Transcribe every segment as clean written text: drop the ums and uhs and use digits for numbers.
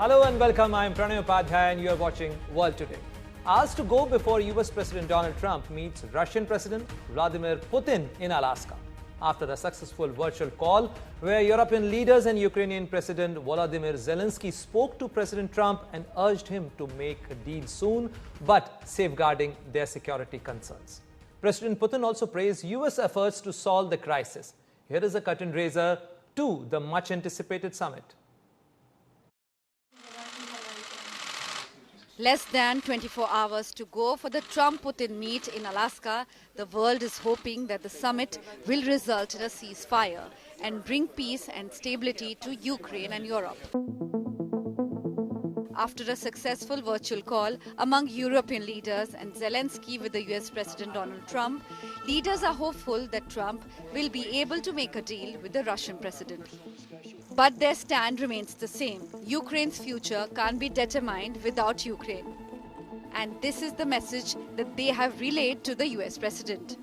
Hello and welcome. I'm Pranay Upadhyay and you are watching World Today. Hours to go before US President Donald Trump meets Russian President Vladimir Putin in Alaska. After a successful virtual call where European leaders and Ukrainian President Vladimir Zelensky spoke to President Trump and urged him to make a deal soon, but safeguarding their security concerns. President Putin also praised US efforts to solve the crisis. Here is a curtain raiser to the much-anticipated summit. Less than 24 hours to go for the Trump-Putin meet in Alaska, the world is hoping that the summit will result in a ceasefire and bring peace and stability to Ukraine and Europe. After a successful virtual call among European leaders and Zelensky with the US President Donald Trump, leaders are hopeful that Trump will be able to make a deal with the Russian president. But their stand remains the same. Ukraine's future can't be determined without Ukraine. And this is the message that they have relayed to the US president.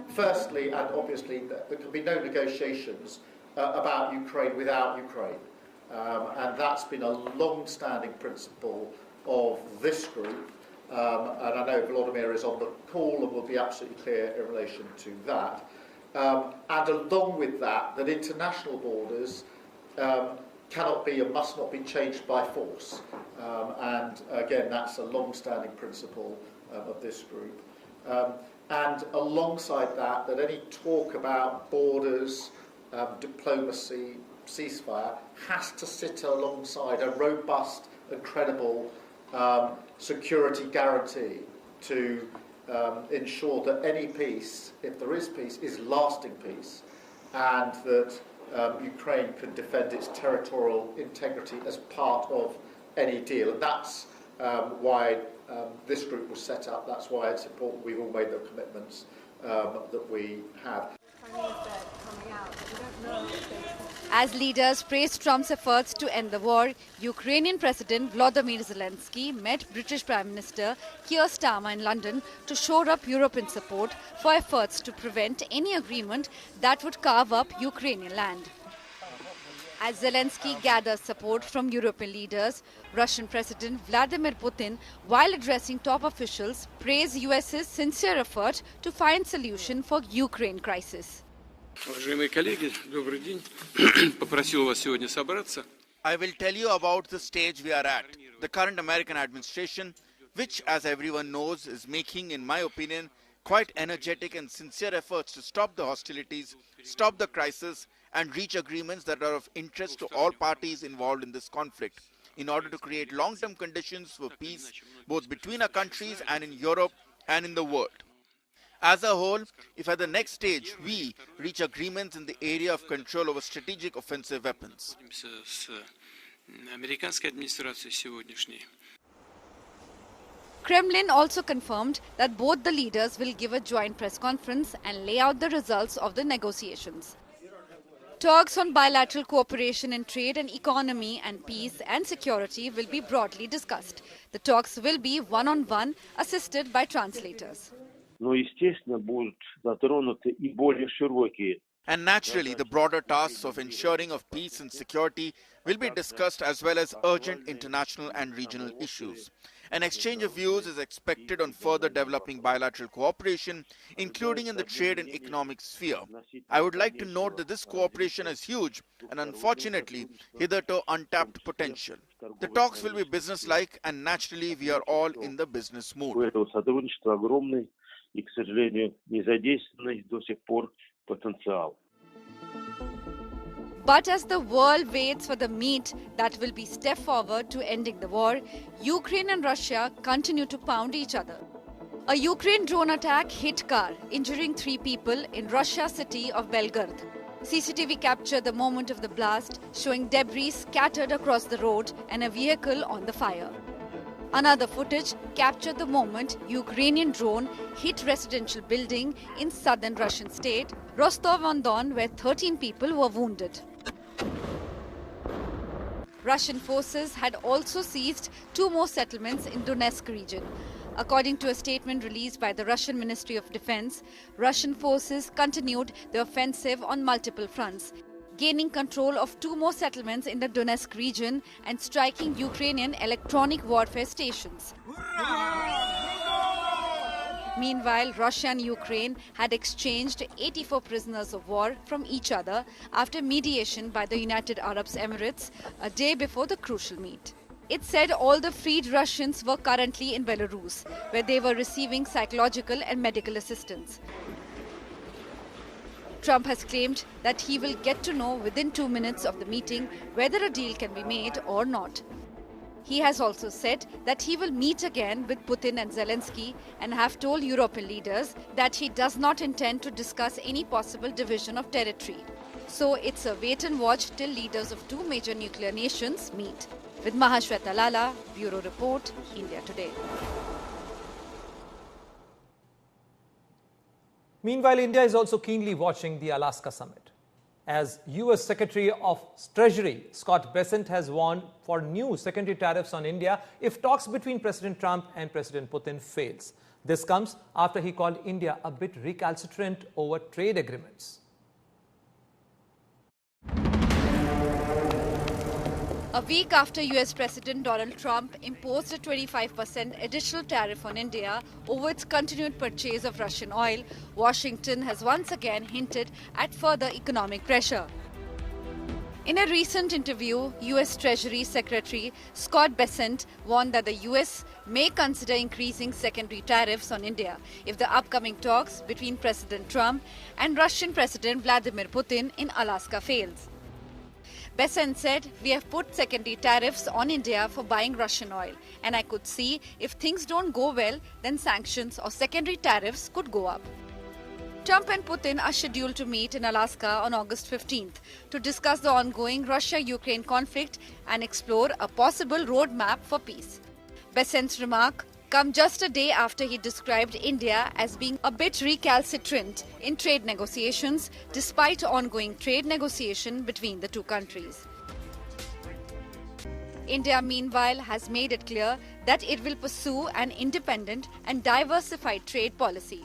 Firstly, and obviously, there can be no negotiations about Ukraine without Ukraine. And that's been a long-standing principle of this group. And I know Vladimir is on the call and will be absolutely clear in relation to that. And along with that, that international borders cannot be and must not be changed by force. And again, that's a long-standing principle of this group. And alongside that, that any talk about borders, diplomacy, ceasefire has to sit alongside a robust and credible security guarantee to ensure that any peace, if there is peace, is lasting peace, and that Ukraine can defend its territorial integrity as part of any deal. And that's why this group was set up. That's why it's important we've all made the commitments that we have. As leaders praised Trump's efforts to end the war, Ukrainian President Vladimir Zelensky met British Prime Minister Keir Starmer in London to shore up European support for efforts to prevent any agreement that would carve up Ukrainian land. As Zelensky gathers support from European leaders, Russian President Vladimir Putin, while addressing top officials, praised US's sincere effort to find solution for Ukraine crisis. Уважаемые коллеги, добрый день. Попросил вас сегодня собраться. I will tell you about the stage we are at. The current American administration, which, as everyone knows, is making, in my opinion, quite energetic and sincere efforts to stop the hostilities, stop the crisis, and reach agreements that are of interest to all parties involved in this conflict, in order to create long-term conditions for peace, both between our countries and in Europe and in the world. As a whole, if at the next stage we reach agreements in the area of control over strategic offensive weapons. Kremlin also confirmed that both the leaders will give a joint press conference and lay out the results of the negotiations. Talks on bilateral cooperation in trade and economy and peace and security will be broadly discussed. The talks will be one-on-one, assisted by translators. And naturally, the broader tasks of ensuring of peace and security will be discussed, as well as urgent international and regional issues. An exchange of views is expected on further developing bilateral cooperation, including in the trade and economic sphere. I would like to note that this cooperation is huge and unfortunately hitherto untapped potential. The talks will be business-like, and naturally we are all in the business mood. But as the world waits for the meet that will be step forward to ending the war, Ukraine and Russia continue to pound each other. A Ukraine drone attack hit car, injuring 3 people in Russia's city of Belgorod. CCTV captured the moment of the blast, showing debris scattered across the road and a vehicle on the fire. Another footage captured the moment Ukrainian drone hit residential building in southern Russian state Rostov-on-Don, where 13 people were wounded. Russian forces had also seized 2 more settlements in Donetsk region. According to a statement released by the Russian Ministry of Defense, Russian forces continued the offensive on multiple fronts. gaining control of 2 more settlements in the Donetsk region and striking Ukrainian electronic warfare stations. Meanwhile, Russia and Ukraine had exchanged 84 prisoners of war from each other after mediation by the United Arab Emirates a day before the crucial meet. It said all the freed Russians were currently in Belarus, where they were receiving psychological and medical assistance. Trump has claimed that he will get to know within 2 minutes of the meeting whether a deal can be made or not. He has also said that he will meet again with Putin and Zelensky and have told European leaders that he does not intend to discuss any possible division of territory. So it's a wait and watch till leaders of 2 major nuclear nations meet. With Mahashweta Lala, Bureau Report, India Today. Meanwhile, India is also keenly watching the Alaska summit, as US Secretary of Treasury Scott Bessent has warned for new secondary tariffs on India if talks between President Trump and President Putin fails. This comes after he called India a bit recalcitrant over trade agreements. A week after US President Donald Trump imposed a 25% additional tariff on India over its continued purchase of Russian oil, Washington has once again hinted at further economic pressure. In a recent interview, US Treasury Secretary Scott Bessent warned that the US may consider increasing secondary tariffs on India if the upcoming talks between President Trump and Russian President Vladimir Putin in Alaska fails. Bessent said, "We have put secondary tariffs on India for buying Russian oil, and I could see if things don't go well, then sanctions or secondary tariffs could go up." Trump and Putin are scheduled to meet in Alaska on August 15th to discuss the ongoing Russia-Ukraine conflict and explore a possible roadmap for peace. Bessent's remark come just a day after he described India as being a bit recalcitrant in trade negotiations despite ongoing trade negotiation between the 2 countries. India, meanwhile, has made it clear that it will pursue an independent and diversified trade policy.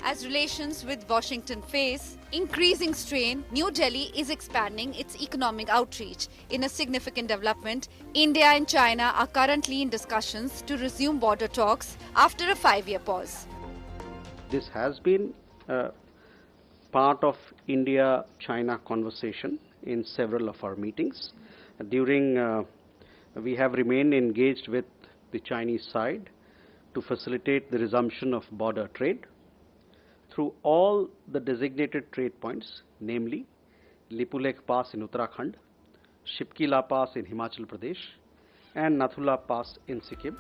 As relations with Washington face increasing strain, New Delhi is expanding its economic outreach. In a significant development, India and China are currently in discussions to resume border talks after a 5-year pause. This has been part of India-China conversation in several of our meetings. We have remained engaged with the Chinese side to facilitate the resumption of border trade through all the designated trade points, namely Lipulekh Pass in Uttarakhand, Shipkila Pass in Himachal Pradesh, and Nathula Pass in Sikkim.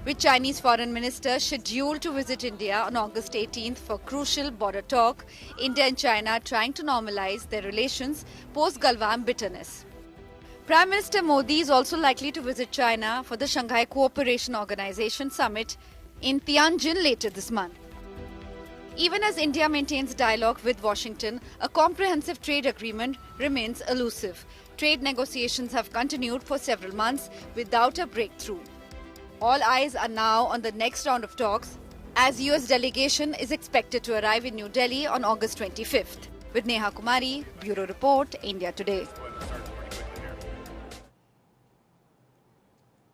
With Chinese Foreign Minister scheduled to visit India on August 18th for crucial border talk, India and China trying to normalize their relations post-Galwan bitterness. Prime Minister Modi is also likely to visit China for the Shanghai Cooperation Organization Summit in Tianjin later this month. Even as India maintains dialogue with Washington, a comprehensive trade agreement remains elusive. Trade negotiations have continued for several months without a breakthrough. All eyes are now on the next round of talks, as US delegation is expected to arrive in New Delhi on August 25th. With Neha Kumari, Bureau Report, India Today.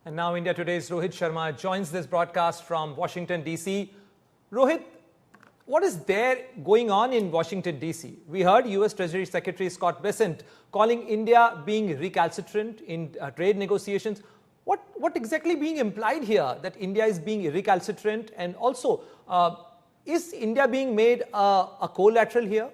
And now India Today's Rohit Sharma joins this broadcast from Washington, D.C. Rohit, what is there going on in Washington, D.C.? We heard US Treasury Secretary Scott Bessent calling India being recalcitrant in trade negotiations. What exactly being implied here, that India is being recalcitrant? And also, is India being made a collateral here?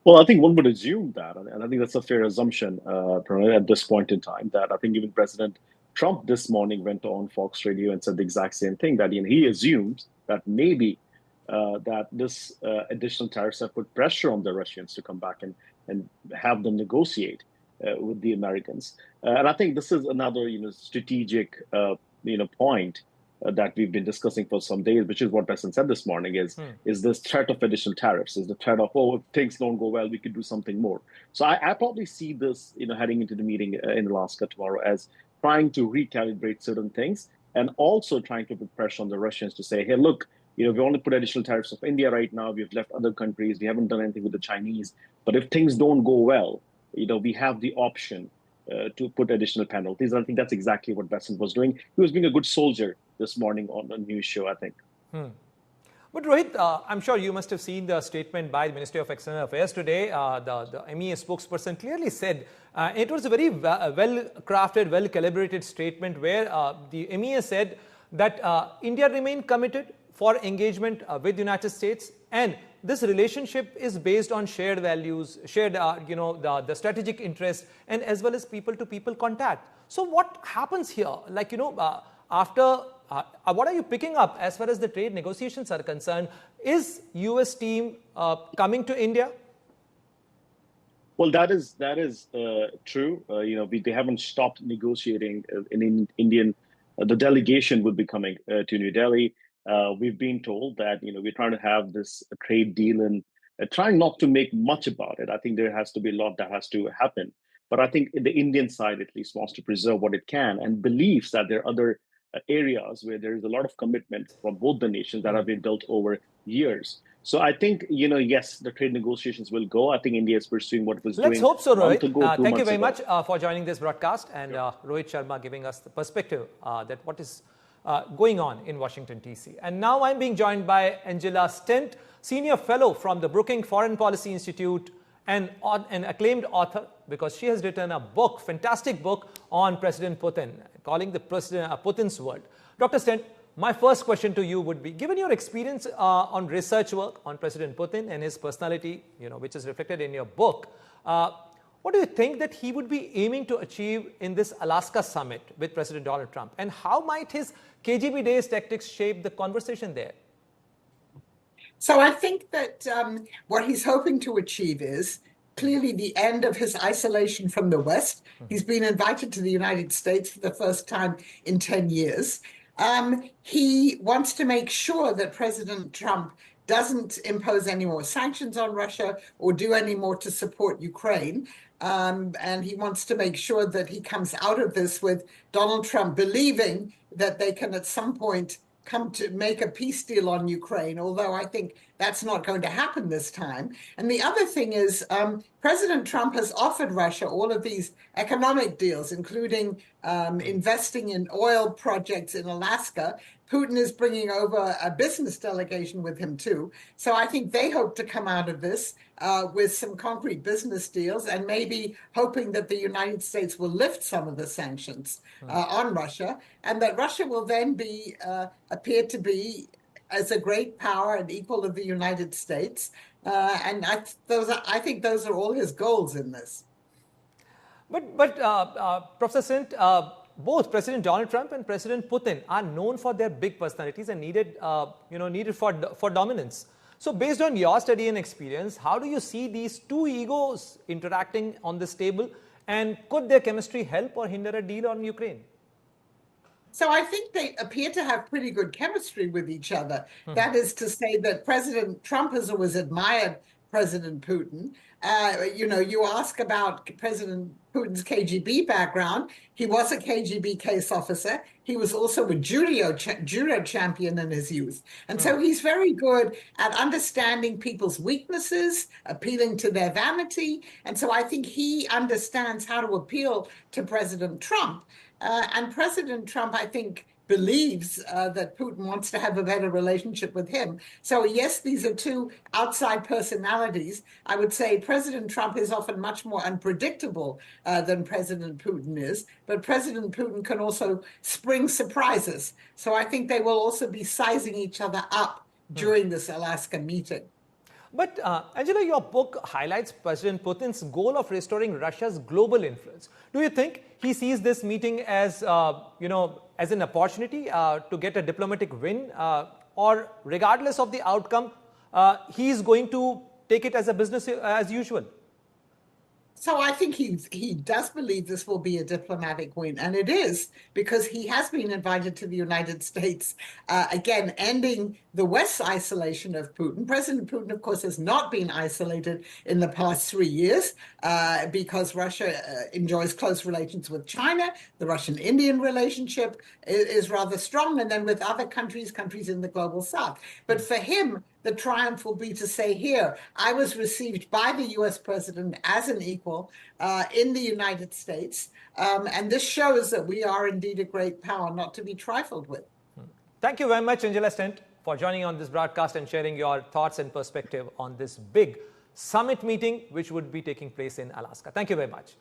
Well, I think one would assume that, and I think that's a fair assumption at this point in time, that I think even President Trump this morning went on Fox Radio and said the exact same thing, that he assumes that maybe that this additional tariffs have put pressure on the Russians to come back and have them negotiate with the Americans. And I think this is another strategic point that we've been discussing for some days, which is what Bessent said this morning, is this threat of additional tariffs, is the threat of, if things don't go well, we could do something more. So I probably see this, heading into the meeting in Alaska tomorrow as trying to recalibrate certain things and also trying to put pressure on the Russians to say, hey, look, We only put additional tariffs of India right now. We've left other countries. We haven't done anything with the Chinese. But if things don't go well, we have the option to put additional penalties. And I think that's exactly what President was doing. He was being a good soldier this morning on a news show, I think. But Rohit, I'm sure you must have seen the statement by the Ministry of External Affairs today. The MEA spokesperson clearly said it was a very well-crafted, well-calibrated statement where the MEA said that India remained committed for engagement with the United States, and this relationship is based on shared values, shared, the strategic interest, and as well as people-to-people contact. So what happens here? After what are you picking up as far as the trade negotiations are concerned? Is US team coming to India? Well, that is true. They haven't stopped negotiating. The delegation will be coming to New Delhi. We've been told that we're trying to have this trade deal and trying not to make much about it. I think there has to be a lot that has to happen. But I think the Indian side at least wants to preserve what it can and believes that there are other areas where there is a lot of commitment from both the nations that have been built over years. So I think, yes, the trade negotiations will go. I think India is pursuing what it was doing. Let's hope so, Rohit. Thank you very much for joining this broadcast, and Rohit Sharma giving us the perspective that what is going on in Washington, D.C. And now I'm being joined by Angela Stent, Senior Fellow from the Brookings Foreign Policy Institute and an acclaimed author, because she has written a book, fantastic book on President Putin, calling the President Putin's world. Dr. Stent, my first question to you would be, given your experience on research work on President Putin and his personality, which is reflected in your book, what do you think that he would be aiming to achieve in this Alaska summit with President Donald Trump? And how might his KGB days tactics shape the conversation there? So I think that what he's hoping to achieve is clearly the end of his isolation from the West. He's been invited to the United States for the first time in 10 years. He wants to make sure that President Trump doesn't impose any more sanctions on Russia or do any more to support Ukraine. And he wants to make sure that he comes out of this with Donald Trump believing that they can at some point come to make a peace deal on Ukraine, although I think that's not going to happen this time. And the other thing is President Trump has offered Russia all of these economic deals, including investing in oil projects in Alaska. Putin is bringing over a business delegation with him, too. So I think they hope to come out of this with some concrete business deals and maybe hoping that the United States will lift some of the sanctions on Russia, and that Russia will then appear to be as a great power and equal of the United States. And I think those are all his goals in this. But Professor Stent, both President Donald Trump and President Putin are known for their big personalities and needed for dominance. So based on your study and experience, how do you see these two egos interacting on this table, and could their chemistry help or hinder a deal on Ukraine? So I think they appear to have pretty good chemistry with each other. That is to say that President Trump has always admired President Putin. You ask about President Putin's KGB background. He was a KGB case officer. He was also a judo champion in his youth. And so he's very good at understanding people's weaknesses, appealing to their vanity. And so I think he understands how to appeal to President Trump. And President Trump, I think, believes that Putin wants to have a better relationship with him. So yes, these are two outside personalities. I would say President Trump is often much more unpredictable than President Putin is, but President Putin can also spring surprises. So I think they will also be sizing each other up during this Alaska meeting. But Angela, your book highlights President Putin's goal of restoring Russia's global influence. Do you think he sees this meeting as, as an opportunity to get a diplomatic win, or regardless of the outcome, he is going to take it as a business as usual? So I think he does believe this will be a diplomatic win, and it is, because he has been invited to the United States, again, ending the West's isolation of Putin. President Putin, of course, has not been isolated in the past 3 years because Russia enjoys close relations with China. The Russian-Indian relationship is rather strong, and then with other countries in the global south. But for him, the triumph will be to say, here, I was received by the US president as an equal in the United States. And this shows that we are indeed a great power, not to be trifled with. Thank you very much, Angela Stent, for joining on this broadcast and sharing your thoughts and perspective on this big summit meeting, which would be taking place in Alaska. Thank you very much.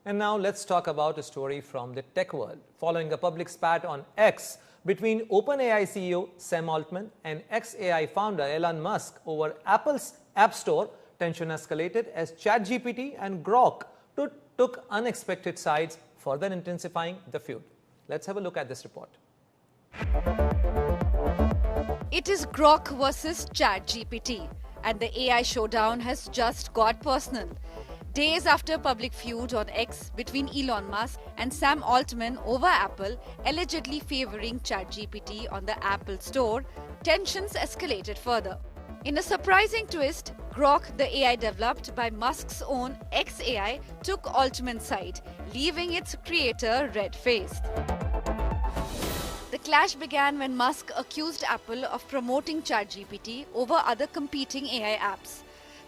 And now let's talk about a story from the tech world. Following a public spat on X between OpenAI CEO Sam Altman and ex-AI founder Elon Musk over Apple's App Store, tension escalated as ChatGPT and Grok took unexpected sides, further intensifying the feud. Let's have a look at this report. It is Grok versus ChatGPT, and the AI showdown has just got personal. Days after public feud on X between Elon Musk and Sam Altman over Apple allegedly favoring ChatGPT on the Apple Store, tensions escalated further. In a surprising twist, Grok, the AI developed by Musk's own XAI, took Altman's side, leaving its creator red-faced. The clash began when Musk accused Apple of promoting ChatGPT over other competing AI apps,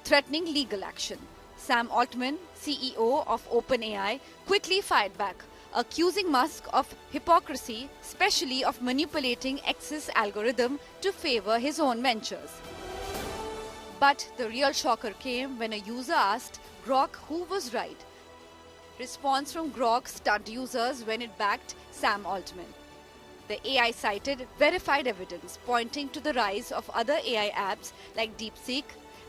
threatening legal action. Sam Altman, CEO of OpenAI, quickly fired back, accusing Musk of hypocrisy, especially of manipulating X's algorithm to favor his own ventures. But the real shocker came when a user asked Grok who was right. Response from Grok stunned users when it backed Sam Altman. The AI cited verified evidence pointing to the rise of other AI apps like DeepSeek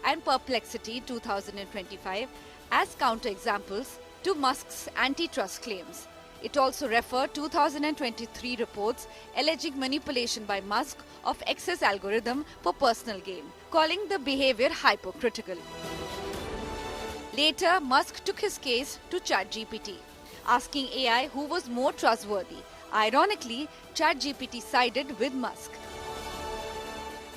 and Perplexity 2025 as counterexamples to Musk's antitrust claims. It also referred 2023 reports alleging manipulation by Musk of X's algorithm for personal gain, calling the behavior hypocritical. Later, Musk took his case to ChatGPT, asking AI who was more trustworthy. Ironically, ChatGPT sided with Musk.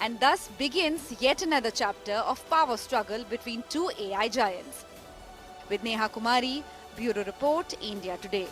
And thus begins yet another chapter of power struggle between two AI giants. With Neha Kumari, Bureau Report, India Today.